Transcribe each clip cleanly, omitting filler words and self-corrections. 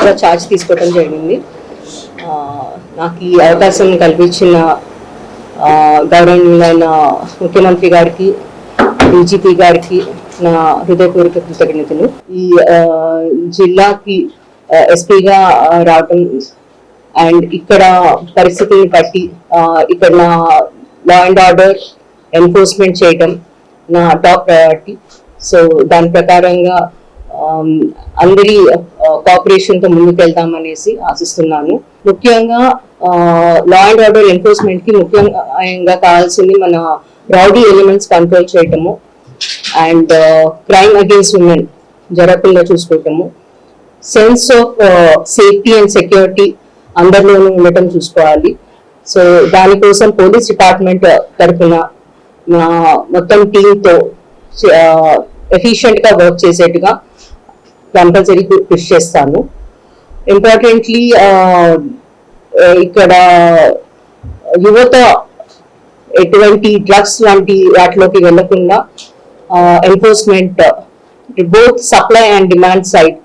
కూడా ఛార్జ్ తీసుకోవడం జరిగింది. నాకు ఈ అవకాశం కల్పించిన గౌరవనీయులైన ముఖ్యమంత్రి గారికి, డీజీపీ గారికి నా హృదయపూర్వక కృతజ్ఞతలు. ఈ జిల్లాకి ఎస్పీగా రావటం అండ్ ఇక్కడ పరిస్థితిని బట్టి ఇక్కడ నా లా అండ్ ఆర్డర్ ఎన్ఫోర్స్మెంట్ చేయటం నా టాప్ ప్రయారిటీ. సో దాని ప్రకారంగా అందరి కోఆపరేషన్ తో ముందుకెళ్తామనేసి ఆశిస్తున్నాను. ముఖ్యంగా లా అండ్ ఆర్డర్ ఎన్ఫోర్స్మెంట్ కి ముఖ్యంగా కావాల్సింది మన రౌడీ ఎలిమెంట్స్ కంట్రోల్ చేయటము అండ్ క్రైమ్ అగేన్స్ట్ ఉమెన్ జరగకుండా చూసుకోవటము, sense of safety and security అందరిలోనూ ఉండటం చూసుకోవాలి. సో దానికోసం పోలీస్ డిపార్ట్మెంట్ తరఫున మొత్తం టీంతో ఎఫిషియెంట్ గా వర్క్ చేసేట్టుగా కంపల్సరీ కృషి చేస్తాను. ఇంపార్టెంట్లీ ఇక్కడ యువత ఎటువంటి డ్రగ్స్ లాంటి వాటిలోకి వెళ్లకుండా enforcement both supply and demand side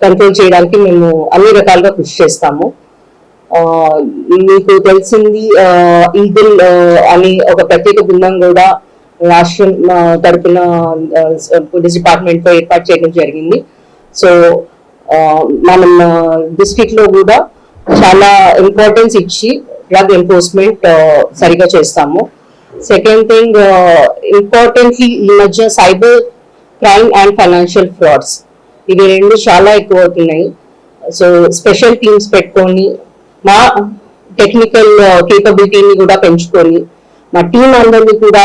control చేయడానికి మేము అన్ని రకాలుగా కృషి చేస్తాము. మీకు తెలిసింది ఈగల్ అని ఒక ప్రత్యేక బృందం కూడా రాష్ట్రం తరఫున పోలీస్ డిపార్ట్మెంట్ తో ఏర్పాటు చేయడం జరిగింది. సో మనం డిస్ట్రిక్ట్ లో కూడా చాలా ఇంపార్టెన్స్ ఇచ్చి డ్రగ్ ఎన్ఫోర్స్మెంట్ సరిగా చేస్తాము. సెకండ్ థింగ్, ఇంపార్టెంట్లీ ఈ మధ్య cyber crime and financial frauds ఇవి రెండు చాలా ఎక్కువ అవుతున్నాయి. సో స్పెషల్ టీమ్స్ పెట్టుకొని మా టెక్నికల్ కేపబిలిటీని కూడా పెంచుకొని మా టీం అందరినీ కూడా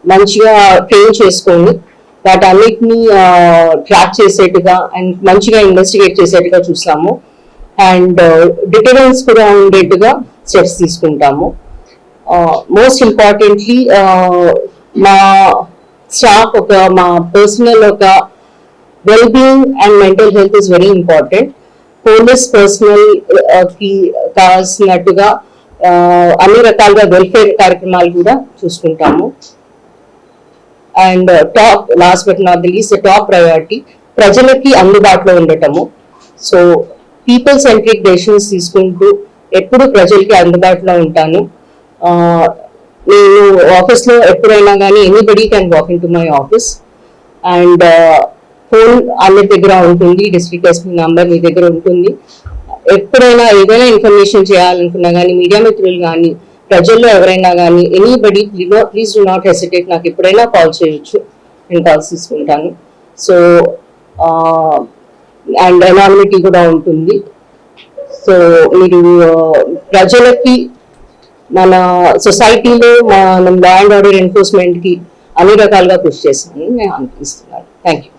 మంచిగా ట్రైన్ చేసుకొని వాటన్నిటిని ట్రాక్ చేసేట్టుగా అండ్ మంచిగా ఇన్వెస్టిగేట్ చేసేట్టుగా చూస్తాము. అండ్ డిటరెన్స్ కూడా ఉండేట్టుగా స్టెప్స్ తీసుకుంటాము. మోస్ట్ ఇంపార్టెంట్లీ మా స్టాఫ్ మా personal well being and mental health is very important. Police personnel కి కావాల్సినట్టుగా అన్ని రకాలుగా వెల్ఫేర్ కార్యక్రమాలు కూడా చూసుకుంటాము. And last but not the least top priority ప్రజలకి అందుబాటులో ఉండటము. సో పీపుల్ సెంట్రిక్ డెసిషన్స్ తీసుకుంటూ ఎప్పుడు ప్రజలకి అందుబాటులో ఉంటాను. నేను ఆఫీస్ లో ఎప్పుడైనా కానీ anybody can walk in to my office and phone అందరి దగ్గర ఉంటుంది, డిస్ట్రిక్ట్ ఎస్పీ నంబర్ మీ దగ్గర ఉంటుంది. ఎప్పుడైనా ఏదైనా ఇన్ఫర్మేషన్ చేయాలనుకున్నా కానీ మీడియా మిత్రులు కానీ ప్రజల్లో ఎవరైనా కానీ anybody please do not hesitate, నాకు ఎప్పుడైనా కాల్ చేయొచ్చు, నేను కాల్స్ తీసుకుంటాను. సో అండ్ ఎనానిమిటీ కూడా ఉంటుంది. సో మీరు ప్రజలకి మన సొసైటీలో మనం లా అండ్ ఆర్డర్ ఎన్ఫోర్స్మెంట్ కి అన్ని రకాలుగా కృషి చేస్తానని నేను అనిపిస్తున్నాను. Thank you.